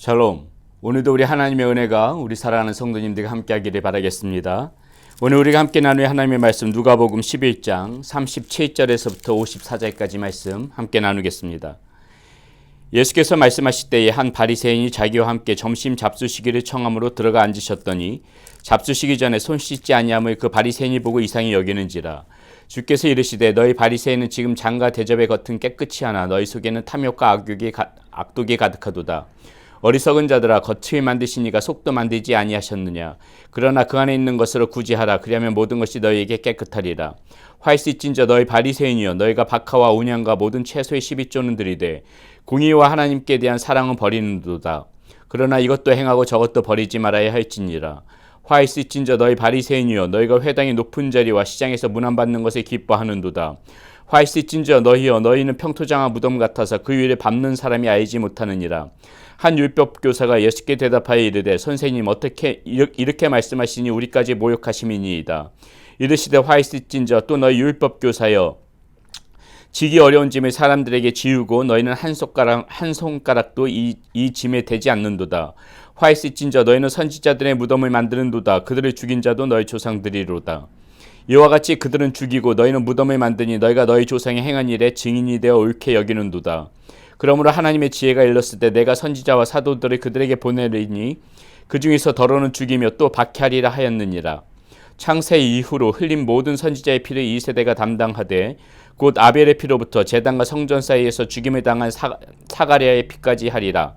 샬롬. 오늘도 우리 하나님의 은혜가 우리 사랑하는 성도님들과 함께하기를 바라겠습니다. 오늘 우리가 함께 나눌 하나님의 말씀 누가복음 11장 37절에서부터 54절까지 말씀 함께 나누겠습니다. 예수께서 말씀하실 때에 한 바리새인이 자기와 함께 점심 잡수시기를 청함으로 들어가 앉으셨더니 잡수시기 전에 손 씻지 아니함을 그 바리새인이 보고 이상히 여기는지라. 주께서 이르시되 너희 바리새인은 지금 장과 대접의 겉은 깨끗이 하나 너희 속에는 탐욕과 악독이 가득하도다. 어리석은 자들아, 겉을 만드시니가 속도 만들지 아니하셨느냐. 그러나 그 안에 있는 것으로 굳이 하라. 그리하면 모든 것이 너희에게 깨끗하리라. 화이시찐저 너희 바리새인이여, 너희가 박하와 온양과 모든 채소의 12조는 들이되 공의와 하나님께 대한 사랑은 버리는도다. 그러나 이것도 행하고 저것도 버리지 말아야 할지니라. 화이시찐저 너희 바리새인이여, 너희가 회당의 높은 자리와 시장에서 문안받는 것을 기뻐하는도다. 화이시찐저 너희여, 너희는 평토장화 무덤 같아서 그 위를 밟는 사람이 알지 못하느니라. 한 율법교사가 예수께 대답하여 이르되 선생님, 어떻게 이렇게 말씀하시니 우리까지 모욕하심이니이다. 이르시되 화이시찐저 또 너희 율법교사여, 지기 어려운 짐을 사람들에게 지우고 너희는 한 손가락도 이 짐에 대지 않는도다. 화이시찐저 너희는 선지자들의 무덤을 만드는도다. 그들을 죽인 자도 너희 조상들이로다. 이와 같이 그들은 죽이고 너희는 무덤을 만드니 너희가 너희 조상이 행한 일에 증인이 되어 옳게 여기는도다. 그러므로 하나님의 지혜가 일렀을 때 내가 선지자와 사도들을 그들에게 보내리니 그 중에서 더러는 죽이며 또 박해하리라 하였느니라. 창세 이후로 흘린 모든 선지자의 피를 이 세대가 담당하되 곧 아벨의 피로부터 제단과 성전 사이에서 죽임을 당한 사가랴의 피까지 하리라.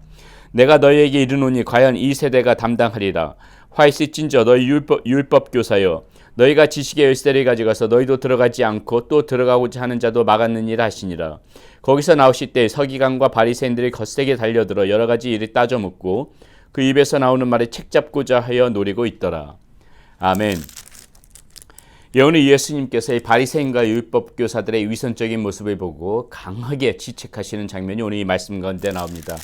내가 너희에게 이르노니 과연 이 세대가 담당하리라. 화이시찐저 너희 율법교사여, 너희가 지식의 열쇠를 가져가서 너희도 들어가지 않고 또 들어가고자 하는 자도 막았느니라 하시니라. 거기서 나오실 때 서기관과 바리새인들이 거세게 달려들어 여러 가지 일을 따져 묻고 그 입에서 나오는 말을 책잡고자 하여 노리고 있더라. 아멘. 오늘 예수님께서 이 바리새인과 율법교사들의 위선적인 모습을 보고 강하게 지책하시는 장면이 오늘 이 말씀 가운데 나옵니다.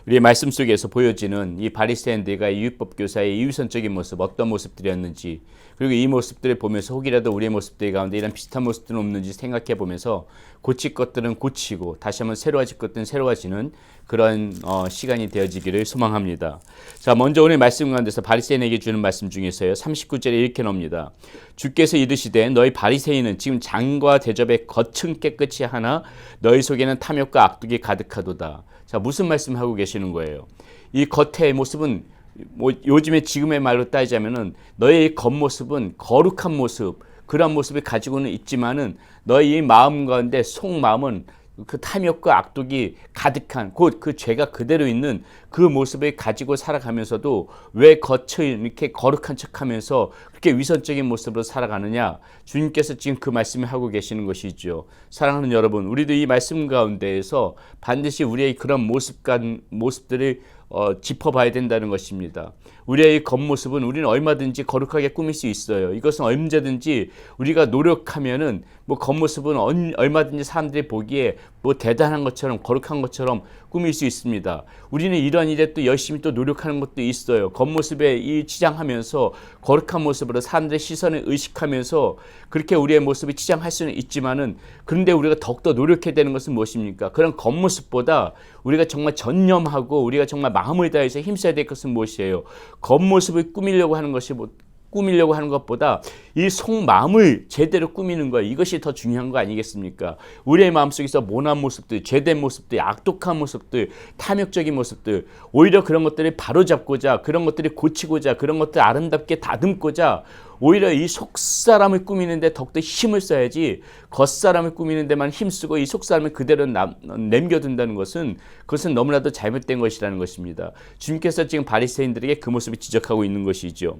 우리의 말씀 속에서 보여지는 이 바리새인들과 이 율법교사의 위선적인 모습, 어떤 모습들이었는지, 그리고 이 모습들을 보면서 혹이라도 우리의 모습들 가운데 이런 비슷한 모습들은 없는지 생각해 보면서 고칠 것들은 고치고 다시 한번 새로워질 것들은 새로워지는 그런 시간이 되어지기를 소망합니다. 자, 먼저 오늘 말씀 가운데서 바리새인에게 주는 말씀 중에서요, 39절에 이렇게 나옵니다. 주께서 이르시되 너희 바리새인은 지금 장과 대접의 겉은 깨끗이 하나 너희 속에는 탐욕과 악독이 가득하도다. 자, 무슨 말씀하고 계시는 거예요? 이 겉의 모습은 요즘에 지금의 말로 따지자면은 너의 겉모습은 거룩한 모습, 그런 모습을 가지고는 있지만은 너의 마음 가운데 속마음은 그 탐욕과 악독이 가득한 곧 그 죄가 그대로 있는 그 모습을 가지고 살아가면서도 왜 겉을 이렇게 거룩한 척하면서 그렇게 위선적인 모습으로 살아가느냐? 주님께서 지금 그 말씀을 하고 계시는 것이죠. 사랑하는 여러분, 우리도 이 말씀 가운데에서 반드시 우리의 그런 모습들을 짚어봐야 된다는 것입니다. 우리의 겉모습은 우리는 얼마든지 거룩하게 꾸밀 수 있어요. 이것은 언제든지 우리가 노력하면은 겉모습은 얼마든지 사람들이 보기에 대단한 것처럼 거룩한 것처럼 꾸밀 수 있습니다. 우리는 이런 일에 또 열심히 또 노력하는 것도 있어요. 겉모습에 치장하면서 거룩한 모습으로 사람들의 시선을 의식하면서 그렇게 우리의 모습을 치장할 수는 있지만은, 그런데 우리가 더욱더 노력해야 되는 것은 무엇입니까? 그런 겉모습보다 우리가 정말 전념하고 우리가 정말 마음을 다해서 힘써야 될 것은 무엇이에요? 겉모습을 꾸미려고 하는 것보다 이 속마음을 제대로 꾸미는 것, 이것이 더 중요한 거 아니겠습니까? 우리의 마음속에서 모난 모습들, 죄된 모습들, 악독한 모습들, 탐욕적인 모습들, 오히려 그런 것들을 바로잡고자, 그런 것들을 고치고자, 그런 것들을 아름답게 다듬고자 오히려 이 속사람을 꾸미는데 더욱더 힘을 써야지, 겉사람을 꾸미는 데만 힘쓰고 이 속사람을 그대로 남겨둔다는 것은, 그것은 너무나도 잘못된 것이라는 것입니다. 주님께서 지금 바리새인들에게 그 모습을 지적하고 있는 것이죠.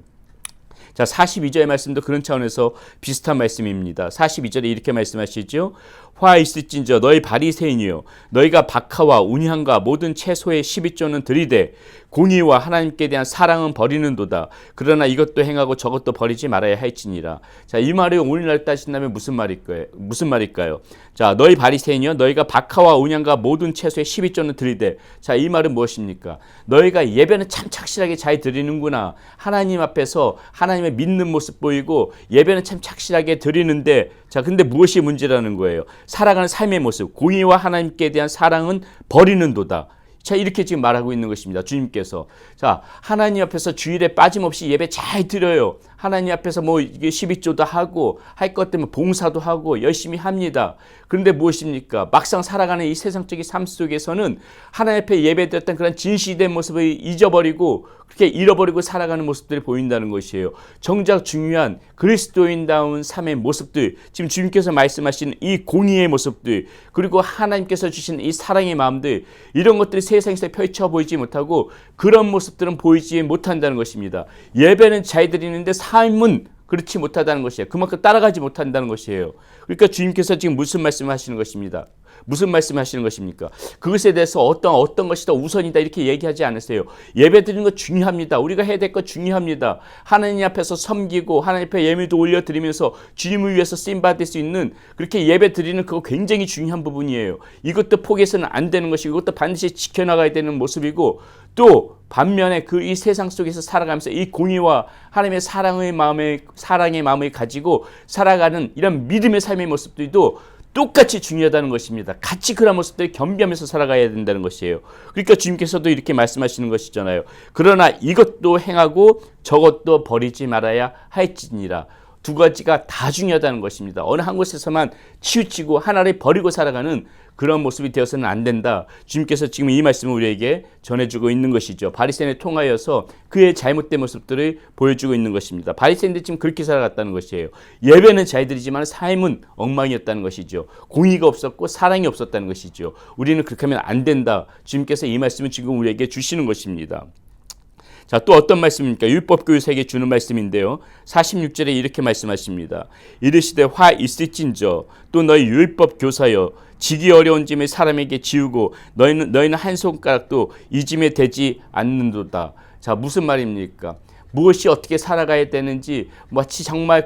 자, 42절의 말씀도 그런 차원에서 비슷한 말씀입니다. 42절에 이렇게 말씀하시죠. 화이시찐저 너희 바리새인이여, 너희가 박하와 운향과 모든 채소의 12조는 들이되 공의와 하나님께 대한 사랑은 버리는도다. 그러나 이것도 행하고 저것도 버리지 말아야 할지니라. 자, 이 말이 오늘날 따진다면 무슨 말일까요? 자, 너희 바리새인이여, 너희가 박하와 운향과 모든 채소의 12조는 들이되. 자, 이 말은 무엇입니까? 너희가 예배는 참 착실하게 잘 드리는구나. 하나님 앞에서 하나님의 믿는 모습 보이고 예배는 참 착실하게 드리는데, 자, 근데 무엇이 문제라는 거예요? 살아가는 삶의 모습, 공의와 하나님께 대한 사랑은 버리는도다. 자, 이렇게 지금 말하고 있는 것입니다. 주님께서. 자, 하나님 앞에서 주일에 빠짐없이 예배 잘 드려요. 하나님 앞에서 뭐 이게 12조도 하고 할 것 때문에 봉사도 하고 열심히 합니다. 그런데 무엇입니까? 막상 살아가는 이 세상적인 삶 속에서는 하나님 앞에 예배드렸던 그런 진실된 모습을 잊어버리고 그렇게 잃어버리고 살아가는 모습들이 보인다는 것이에요. 정작 중요한 그리스도인다운 삶의 모습들, 지금 주님께서 말씀하신 이 공의의 모습들, 그리고 하나님께서 주신 이 사랑의 마음들, 이런 것들이 세상에서 펼쳐 보이지 못하고 그런 모습들은 보이지 못한다는 것입니다. 예배는 잘 드리는데 삶은 그렇지 못하다는 것이에요. 그만큼 따라가지 못한다는 것이에요. 그러니까 주님께서 지금 무슨 말씀하시는 것입니다. 무슨 말씀하시는 것입니까? 그것에 대해서 어떤 것이 더 우선이다 이렇게 얘기하지 않으세요. 예배 드리는 거 중요합니다. 우리가 해야 될 거 중요합니다. 하나님 앞에서 섬기고 하나님 앞에 예물도 올려드리면서 주님을 위해서 쓰임받을 수 있는 그렇게 예배 드리는 그거 굉장히 중요한 부분이에요. 이것도 포기해서는 안 되는 것이고 이것도 반드시 지켜나가야 되는 모습이고 또 반면에 이 세상 속에서 살아가면서 이 공의와 하나님의 사랑의 마음을 가지고 살아가는 이런 믿음의 삶의 모습들도 똑같이 중요하다는 것입니다. 같이 그런 모습들을 겸비하면서 살아가야 된다는 것이에요. 그러니까 주님께서도 이렇게 말씀하시는 것이잖아요. 그러나 이것도 행하고 저것도 버리지 말아야 할지니라. 두 가지가 다 중요하다는 것입니다. 어느 한 곳에서만 치우치고 하나를 버리고 살아가는 그런 모습이 되어서는 안 된다. 주님께서 지금 이 말씀을 우리에게 전해주고 있는 것이죠. 바리새인을 통하여서 그의 잘못된 모습들을 보여주고 있는 것입니다. 바리새인들이 지금 그렇게 살아갔다는 것이에요. 예배는 잘 드리지만 삶은 엉망이었다는 것이죠. 공의가 없었고 사랑이 없었다는 것이죠. 우리는 그렇게 하면 안 된다. 주님께서 이 말씀을 지금 우리에게 주시는 것입니다. 자, 또 어떤 말씀입니까? 율법교사에게 주는 말씀인데요. 46절에 이렇게 말씀하십니다. 이르시되 화 있을진저 또 너희 율법교사여 지기 어려운 짐을 사람에게 지우고 너희는 한 손가락도 이 짐에 대지 않는도다. 자, 무슨 말입니까? 무엇이 어떻게 살아가야 되는지 마치 정말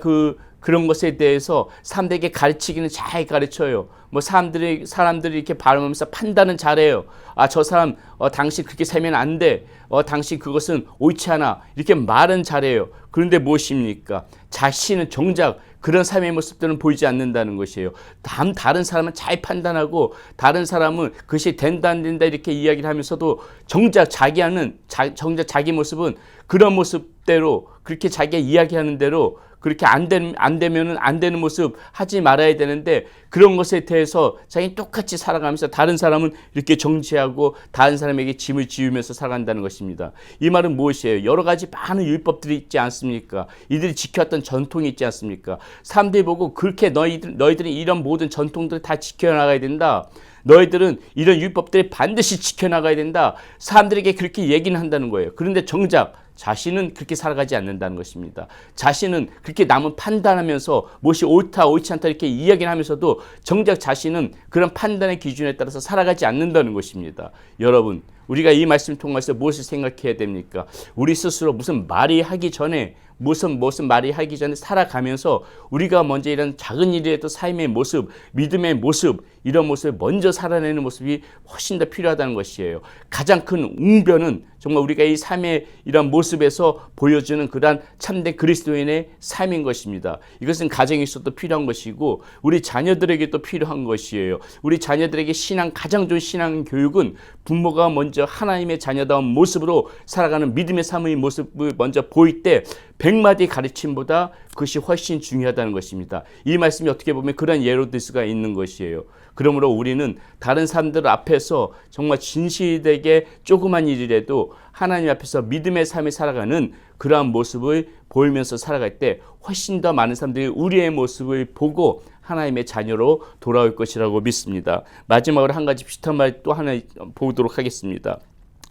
그런 것에 대해서 사람들에게 가르치기는 잘 가르쳐요. 뭐 사람들이 이렇게 발음하면서 판단은 잘해요. 아, 저 사람 당신 그렇게 살면 안 돼. 당신 그것은 옳지 않아. 이렇게 말은 잘해요. 그런데 무엇입니까? 자신은 정작 그런 삶의 모습들은 보이지 않는다는 것이에요. 다른 사람은 잘 판단하고 다른 사람은 그것이 된다 안 된다 이렇게 이야기를 하면서도 정작 자기 모습은 그런 모습대로 그렇게 자기가 이야기하는 대로 그렇게 안 되면은 안 되는 모습 하지 말아야 되는데 그런 것에 대해서 자기는 똑같이 살아가면서 다른 사람은 이렇게 정죄하고 다른 사람에게 짐을 지우면서 살아간다는 것입니다. 이 말은 무엇이에요? 여러 가지 많은 율법들이 있지 않습니까? 이들이 지켜왔던 전통이 있지 않습니까? 사람들이 보고 그렇게 너희들이 이런 모든 전통들을 다 지켜나가야 된다. 너희들은 이런 율법들을 반드시 지켜나가야 된다. 사람들에게 그렇게 얘기는 한다는 거예요. 그런데 정작 자신은 그렇게 살아가지 않는다는 것입니다. 자신은 그렇게 남은 판단하면서 무엇이 옳다 옳지 않다 이렇게 이야기를 하면서도 정작 자신은 그런 판단의 기준에 따라서 살아가지 않는다는 것입니다. 여러분, 우리가 이 말씀 통해서 무엇을 생각해야 됩니까? 우리 스스로 무슨 말이 하기 전에 무슨 말이 하기 전에 살아가면서 우리가 먼저 이런 작은 일이라도 삶의 모습, 믿음의 모습, 이런 모습을 먼저 살아내는 모습이 훨씬 더 필요하다는 것이에요. 가장 큰 웅변은 정말 우리가 이 삶의 이런 모습에서 보여주는 그러한 참된 그리스도인의 삶인 것입니다. 이것은 가정에 있어도 필요한 것이고 우리 자녀들에게도 필요한 것이에요. 우리 자녀들에게 가장 좋은 신앙 교육은 부모가 먼저 하나님의 자녀다운 모습으로 살아가는 믿음의 삶의 모습을 먼저 보일 때 100마디 가르침보다 그것이 훨씬 중요하다는 것입니다. 이 말씀이 어떻게 보면 그런 예로 들 수가 있는 것이에요. 그러므로 우리는 다른 사람들 앞에서 정말 진실되게 조그만 일이라도 하나님 앞에서 믿음의 삶을 살아가는 그러한 모습을 보이면서 살아갈 때 훨씬 더 많은 사람들이 우리의 모습을 보고 하나님의 자녀로 돌아올 것이라고 믿습니다. 마지막으로 한 가지 비슷한 말 또 하나 보도록 하겠습니다.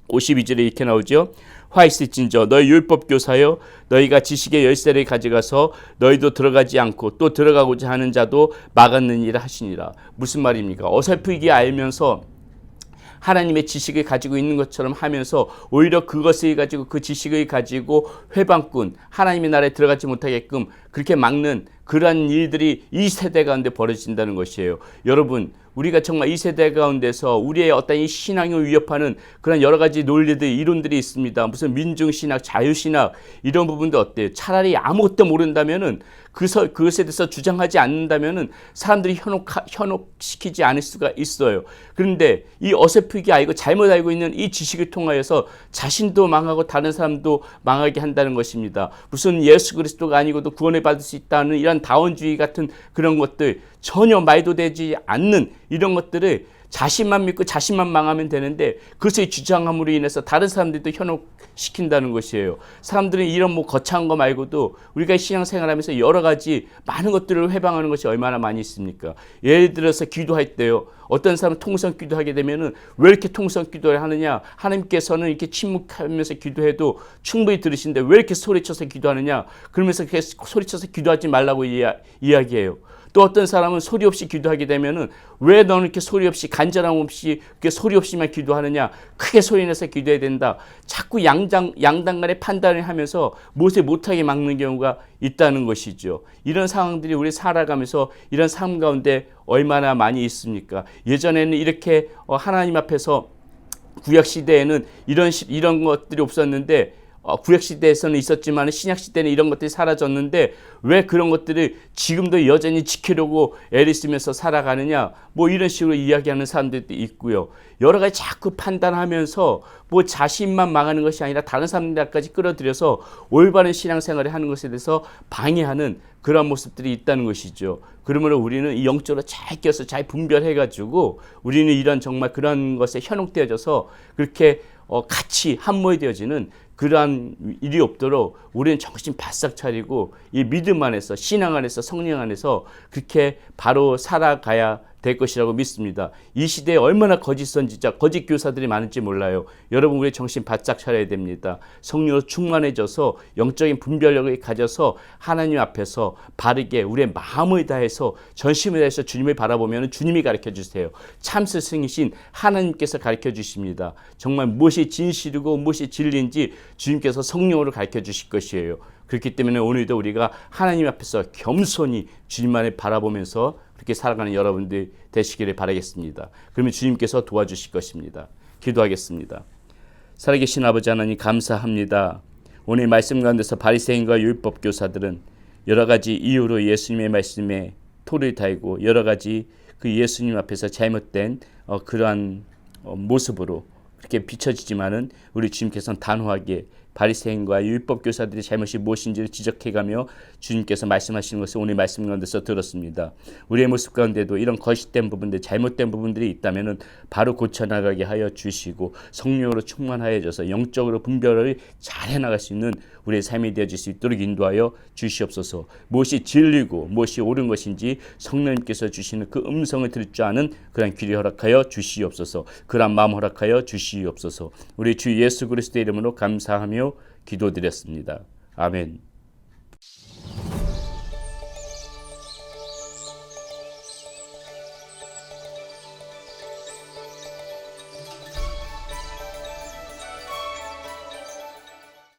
52절에 이렇게 나오죠. 화 있을진저 너희 율법교사여 너희가 지식의 열쇠를 가져가서 너희도 들어가지 않고 또 들어가고자 하는 자도 막았느니라 하시니라. 무슨 말입니까? 어설프게 알면서 하나님의 지식을 가지고 있는 것처럼 하면서 오히려 그것을 가지고 그 지식을 가지고 회방꾼 하나님의 나라에 들어가지 못하게끔 그렇게 막는 그러한 일들이 이 세대 가운데 벌어진다는 것이에요. 여러분, 우리가 정말 이 세대 가운데서 우리의 어떤 이 신앙을 위협하는 그런 여러 가지 논리들, 이론들이 있습니다. 무슨 민중신학, 자유신학 이런 부분도 어때요? 차라리 아무것도 모른다면은 그것에 대해서 주장하지 않는다면은 사람들이 현혹시키지 않을 수가 있어요. 그런데 이 어설프게 알고 잘못 알고 있는 이 지식을 통하여서 자신도 망하고 다른 사람도 망하게 한다는 것입니다. 무슨 예수 그리스도가 아니고도 구원을 받을 수 있다는 이런 다원주의 같은 그런 것들, 전혀 말도 되지 않는 이런 것들을 자신만 믿고 자신만 망하면 되는데 그것을 주장함으로 인해서 다른 사람들도 현혹시킨다는 것이에요. 사람들은 이런 거창한 거 말고도 우리가 신앙생활하면서 여러 가지 많은 것들을 회방하는 것이 얼마나 많이 있습니까? 예를 들어서 기도할 때요. 어떤 사람은 통성 기도하게 되면은 왜 이렇게 통성 기도를 하느냐? 하나님께서는 이렇게 침묵하면서 기도해도 충분히 들으시는데 왜 이렇게 소리쳐서 기도하느냐? 그러면서 그렇게 소리쳐서 기도하지 말라고 이야기해요. 또 어떤 사람은 소리 없이 기도하게 되면은 왜 너는 이렇게 소리 없이 간절함 없이 그렇게 소리 없이만 기도하느냐? 크게 소리 내서 기도해야 된다. 자꾸 양당 간의 판단을 하면서 무엇을 못하게 막는 경우가 있다는 것이죠. 이런 상황들이 우리 살아가면서 이런 삶 가운데 얼마나 많이 있습니까? 예전에는 이렇게 하나님 앞에서 구약 시대에는 이런 것들이 없었는데 구약 시대에서는 있었지만 신약 시대는 이런 것들이 사라졌는데 왜 그런 것들을 지금도 여전히 지키려고 애를 쓰면서 살아가느냐? 이런 식으로 이야기하는 사람들도 있고요. 여러 가지 자꾸 판단하면서 자신만 망하는 것이 아니라 다른 사람들까지 끌어들여서 올바른 신앙생활을 하는 것에 대해서 방해하는 그런 모습들이 있다는 것이죠. 그러므로 우리는 이 영적으로 잘 껴서 잘 분별해가지고 우리는 이런 정말 그런 것에 현혹되어져서 그렇게 같이 함몰되어지는 그러한 일이 없도록 우리는 정신 바싹 차리고 이 믿음 안에서 신앙 안에서 성령 안에서 그렇게 바로 살아가야 될 것이라고 믿습니다. 이 시대에 얼마나 거짓 선지자, 거짓 교사들이 많은지 몰라요. 여러분 우리 정신 바짝 차려야 됩니다. 성령으로 충만해져서 영적인 분별력을 가져서 하나님 앞에서 바르게 우리의 마음을 다해서 전심을 다해서 주님을 바라보면 주님이 가르쳐 주세요. 참 스승이신 하나님께서 가르쳐 주십니다. 정말 무엇이 진실이고 무엇이 진리인지 주님께서 성령으로 가르쳐 주실 것이에요. 그렇기 때문에 오늘도 우리가 하나님 앞에서 겸손히 주님만을 바라보면서 그렇게 살아가는 여러분들 되시기를 바라겠습니다. 그러면 주님께서 도와주실 것입니다. 기도하겠습니다. 살아계신 아버지 하나님 감사합니다. 오늘 말씀 가운데서 바리새인과 율법 교사들은 여러 가지 이유로 예수님의 말씀에 토를 달고 여러 가지 그 예수님 앞에서 잘못된 그러한 모습으로 그렇게 비춰지지만은 우리 주님께서는 단호하게 바리새인과 율법 교사들의 잘못이 무엇인지를 지적해가며 주님께서 말씀하시는 것을 오늘 말씀 가운데서 들었습니다. 우리의 모습 가운데도 이런 거짓된 부분들, 잘못된 부분들이 있다면은 바로 고쳐나가게 하여 주시고 성령으로 충만하여져서 영적으로 분별을 잘 해나갈 수 있는 우리의 삶이 되어질 수 있도록 인도하여 주시옵소서. 무엇이 진리고 무엇이 옳은 것인지 성령님께서 주시는 그 음성을 들을 줄 아는 그런 귀를 허락하여 주시옵소서. 그런 마음 허락하여 주시옵소서. 우리 주 예수 그리스도의 이름으로 감사하며 기도드렸습니다. 아멘.